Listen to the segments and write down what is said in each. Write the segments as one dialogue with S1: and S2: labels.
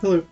S1: Hello.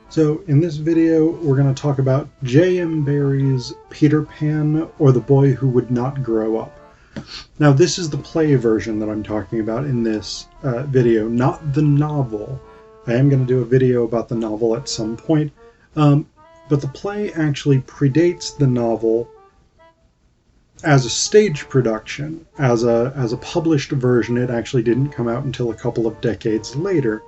S1: So in this video, we're going to talk about J.M. Barrie's Peter Pan, or The Boy Who Would Not Grow Up. Now, this is the play version that I'm talking about in this video, not the novel. I am going to do a video about the novel at some point, but the play actually predates the novel as a stage production. As a published version, it actually didn't come out until a couple of decades later.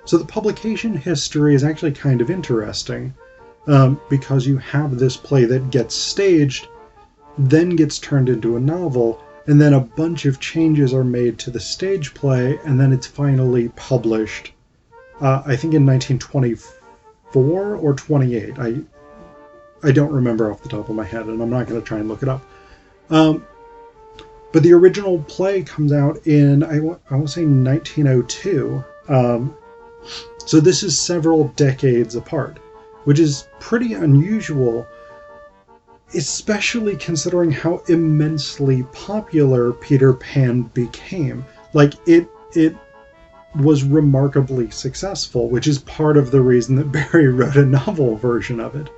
S1: So the publication history is actually kind of interesting, because you have this play that gets staged, then gets turned into a novel, and then a bunch of changes are made to the stage play, and then it's finally published, I think in 1924 or 28. I don't remember off the top of my head, and I'm not going to try and look it up. But the original play comes out in, I want to say 1902. So this is several decades apart, which is pretty unusual, especially considering how immensely popular Peter Pan became. Like, it was remarkably successful, which is part of the reason that Barrie wrote a novel version of it.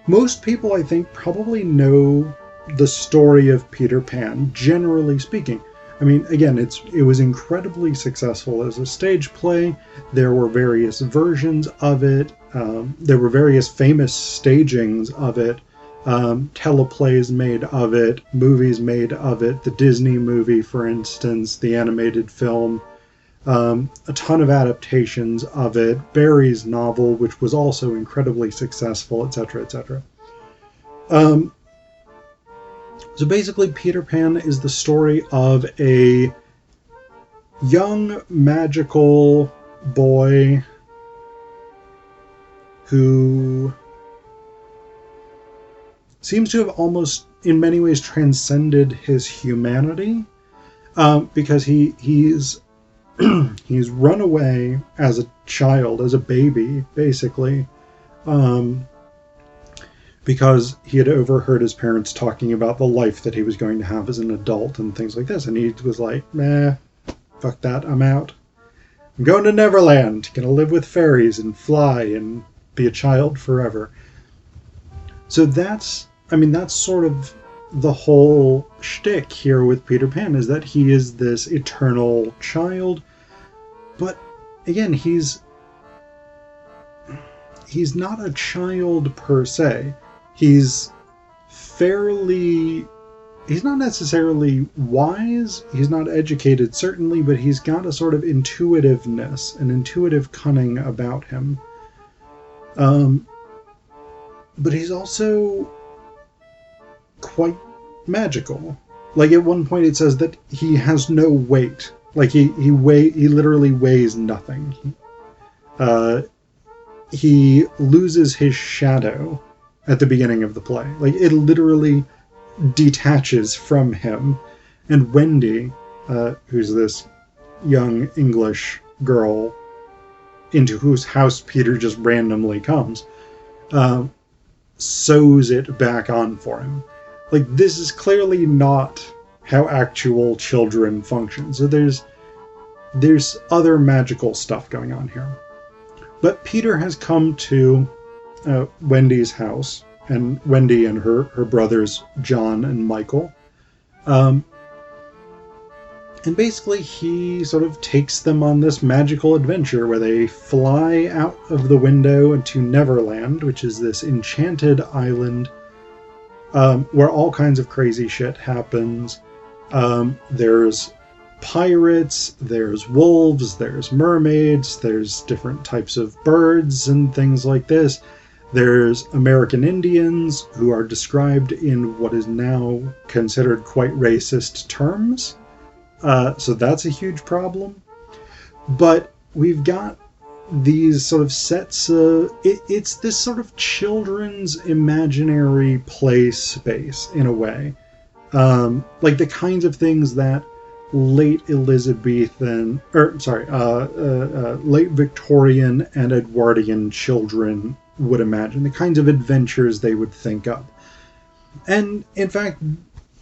S1: Most people, I think, probably know the story of Peter Pan, generally speaking. I mean, again, it was incredibly successful as a stage play. There were various versions of it. There were various famous stagings of it. Teleplays made of it. Movies made of it. The Disney movie, for instance, the animated film. A ton of adaptations of it. Barrie's novel, which was also incredibly successful, etc., etc. So basically, Peter Pan is the story of a young, magical boy who seems to have almost, in many ways, transcended his humanity, because he's run away as a child, as a baby, basically, because he had overheard his parents talking about the life that he was going to have as an adult and things like this. And he was like, nah, fuck that, I'm out. I'm going to Neverland, gonna live with fairies and fly and be a child forever. So that's sort of the whole shtick here with Peter Pan, is that he is this eternal child. But again, he's not a child per se. He's not necessarily wise, he's not educated certainly, but he's got a sort of intuitiveness, an intuitive cunning about him. But he's also quite magical. Like, at one point it says that he has no weight. Like, he literally weighs nothing. He loses his shadow at the beginning of the play. Like, it literally detaches from him. And Wendy, who's this young English girl into whose house Peter just randomly comes, sews it back on for him. Like, this is clearly not how actual children function. So there's other magical stuff going on here. But Peter has come to Wendy's house, and Wendy and her brothers John and Michael, and basically he sort of takes them on this magical adventure where they fly out of the window into Neverland, which is this enchanted island where all kinds of crazy shit happens. There's pirates, there's wolves, there's mermaids, there's different types of birds and things like this. There's American Indians, who are described in what is now considered quite racist terms. So that's a huge problem. But we've got these sort of sets of... It's this sort of children's imaginary play space, in a way. Like the kinds of things that late Victorian and Edwardian children would imagine, the kinds of adventures they would think up. And in fact,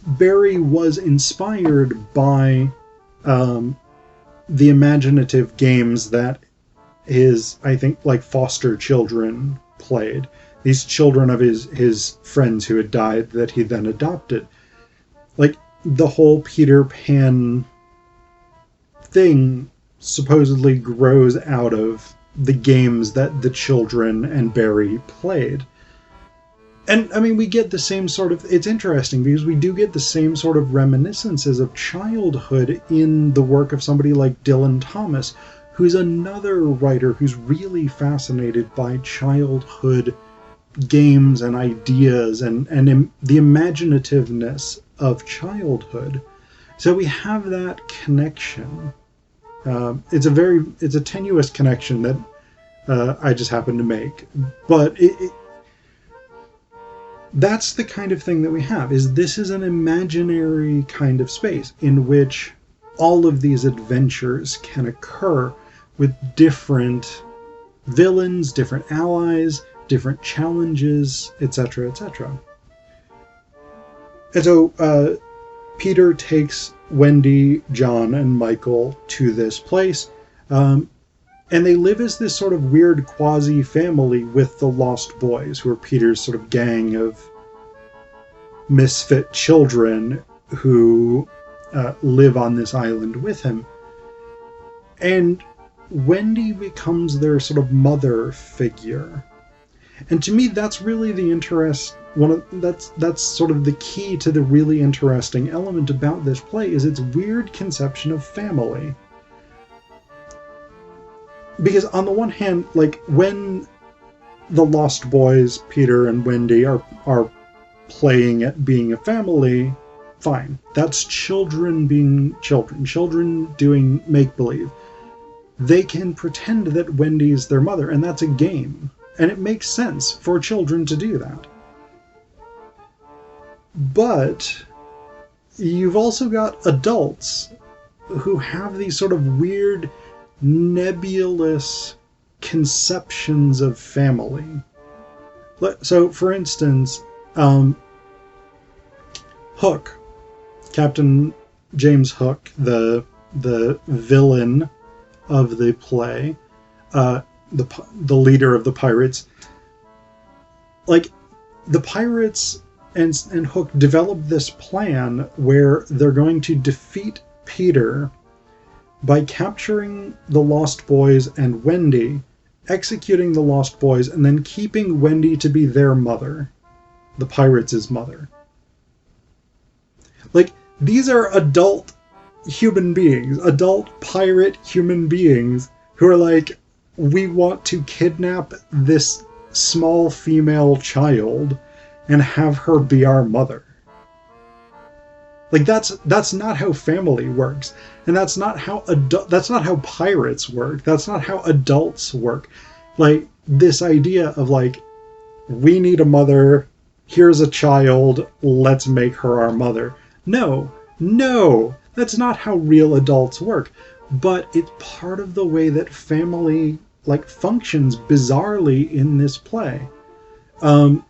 S1: Barrie was inspired by the imaginative games that his, I think, like, foster children played. These children of his friends who had died that he then adopted. Like, the whole Peter Pan thing supposedly grows out of the games that the children and Barrie played. And, I mean, we get the same sort of... It's interesting because we do get the same sort of reminiscences of childhood in the work of somebody like Dylan Thomas, who's another writer who's really fascinated by childhood games and ideas and the imaginativeness of childhood. So we have that connection. It's a tenuous connection that I just happen to make, but that's the kind of thing that we have. This is an imaginary kind of space in which all of these adventures can occur with different villains, different allies, different challenges, etc., etc. And so Peter takes Wendy, John, and Michael to this place, and they live as this sort of weird quasi-family with the Lost Boys, who are Peter's sort of gang of misfit children who live on this island with him. And Wendy becomes their sort of mother figure. And to me, that's really the that's sort of the key to the really interesting element about this play, is its weird conception of family. Because on the one hand, like, when the Lost Boys, Peter and Wendy, are playing at being a family, fine. That's children being children. Children doing make-believe. They can pretend that Wendy's their mother, and that's a game. And it makes sense for children to do that. But you've also got adults who have these sort of weird, nebulous conceptions of family. So, for instance, Hook, Captain James Hook, the villain of the play, the leader of the pirates, like, the pirates and Hook developed this plan where they're going to defeat Peter by capturing the Lost Boys and Wendy, executing the Lost Boys, and then keeping Wendy to be their mother, the pirates' mother. Like, these are adult human beings, adult pirate human beings, who are like, we want to kidnap this small female child and have her be our mother. Like, that's not how family works, and that's not how pirates work. That's not how adults work. Like, this idea of, like, we need a mother, here's a child, let's make her our mother. No, that's not how real adults work. But it's part of the way that family, like, functions bizarrely in this play. And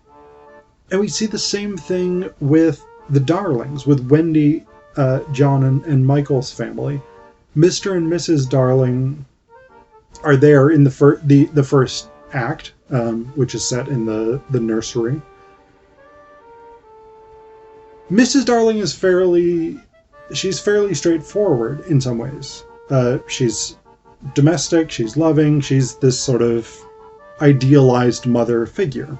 S1: we see the same thing with the Darlings, with Wendy, John, and Michael's family. Mr. and Mrs. Darling are there in the first act, which is set in the nursery. Mrs. Darling is fairly straightforward in some ways. She's domestic, she's loving, she's this sort of idealized mother figure.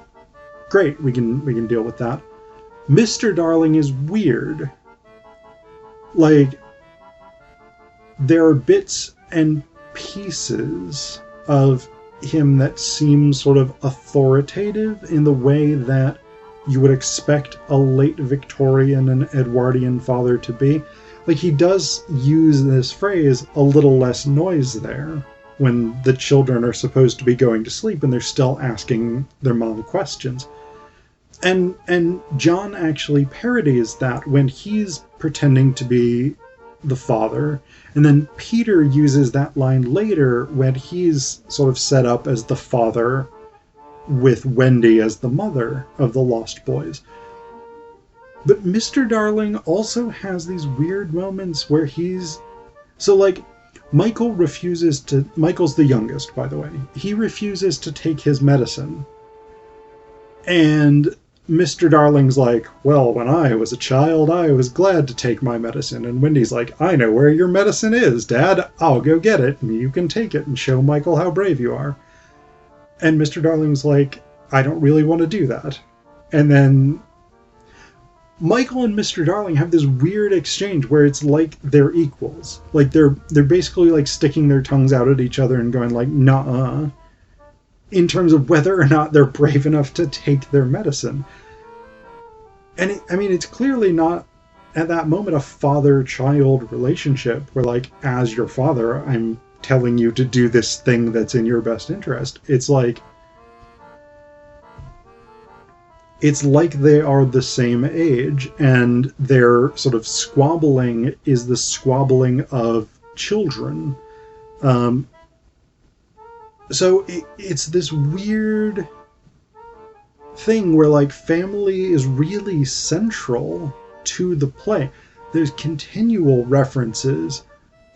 S1: Great, we can deal with that. Mr. Darling is weird. Like, there are bits and pieces of him that seem sort of authoritative in the way that you would expect a late Victorian and Edwardian father to be. Like, he does use this phrase, a little less noise there, when the children are supposed to be going to sleep and they're still asking their mom questions. And John actually parodies that when he's pretending to be the father, and then Peter uses that line later when he's sort of set up as the father with Wendy as the mother of the Lost Boys. But Mr. Darling also has these weird moments where he's... So, like, Michael's the youngest, by the way. He refuses to take his medicine. And Mr. Darling's like, well, when I was a child, I was glad to take my medicine. And Wendy's like, I know where your medicine is, Dad. I'll go get it, and you can take it and show Michael how brave you are. And Mr. Darling's like, I don't really want to do that. And then Michael and Mr. Darling have this weird exchange where it's like they're equals. Like they're basically like sticking their tongues out at each other and going like, nuh-uh, in terms of whether or not they're brave enough to take their medicine. And it's clearly not at that moment a father-child relationship where like, as your father, I'm telling you to do this thing that's in your best interest. It's like they are the same age, and their sort of squabbling is the squabbling of children. So it's this weird thing where like family is really central to the play. There's continual references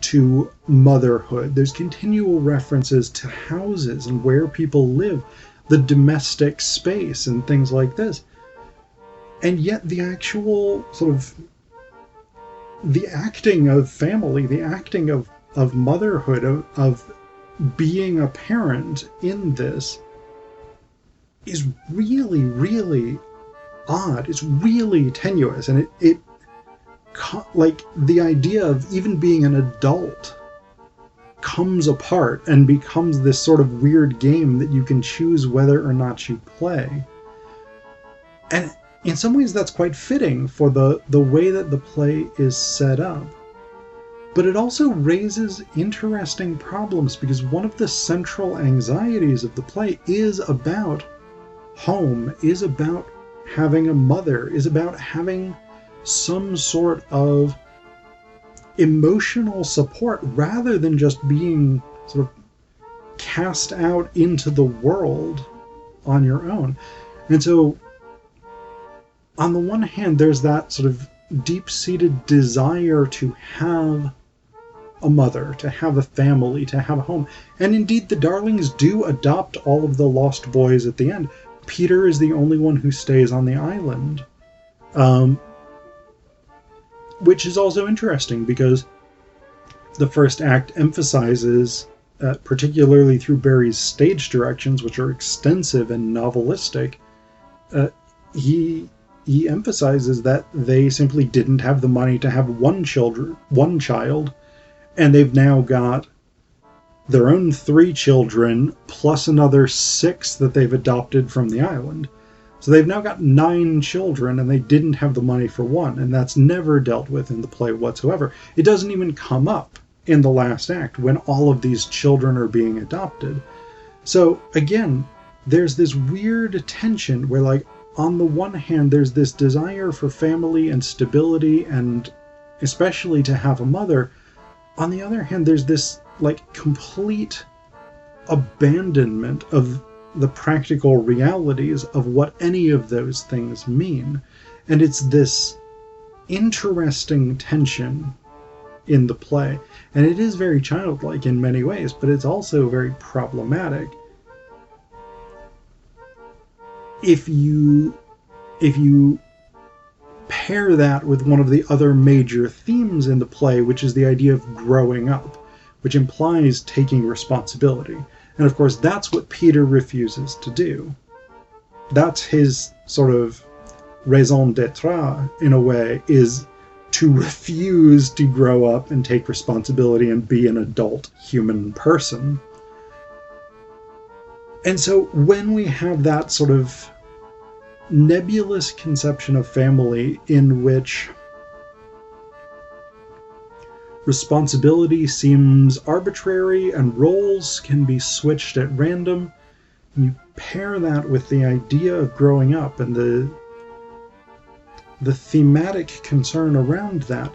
S1: to motherhood. There's continual references to houses and where people live, the domestic space and things like this. And yet the actual sort of the acting of family, the acting of motherhood, of being a parent in this is really, really odd. It's really tenuous. And it like the idea of even being an adult comes apart and becomes this sort of weird game that you can choose whether or not you play. And in some ways that's quite fitting for the way that the play is set up. But it also raises interesting problems because one of the central anxieties of the play is about home, is about having a mother, is about having some sort of emotional support rather than just being sort of cast out into the world on your own. And so on the one hand, there's that sort of deep-seated desire to have a mother, to have a family, to have a home. And indeed, the Darlings do adopt all of the lost boys at the end. Peter is the only one who stays on the island. Which is also interesting because the first act emphasizes, particularly through Barrie's stage directions, which are extensive and novelistic, he emphasizes that they simply didn't have the money to have one child, and they've now got their own 3 children plus another 6 that they've adopted from the island. So they've now got 9 children, and they didn't have the money for one, and that's never dealt with in the play whatsoever. It doesn't even come up in the last act when all of these children are being adopted. So again, there's this weird tension where, like, on the one hand, there's this desire for family and stability, and especially to have a mother. On the other hand, there's this, like, complete abandonment of the practical realities of what any of those things mean. And it's this interesting tension in the play. And it is very childlike in many ways, but it's also very problematic. If you pair that with one of the other major themes in the play, which is the idea of growing up, which implies taking responsibility. And of course, that's what Peter refuses to do. That's his sort of raison d'etre, in a way, is to refuse to grow up and take responsibility and be an adult human person. And so when we have that sort of nebulous conception of family in which responsibility seems arbitrary and roles can be switched at random, and you pair that with the idea of growing up and the thematic concern around that,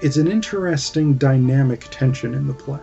S1: it's an interesting dynamic tension in the play.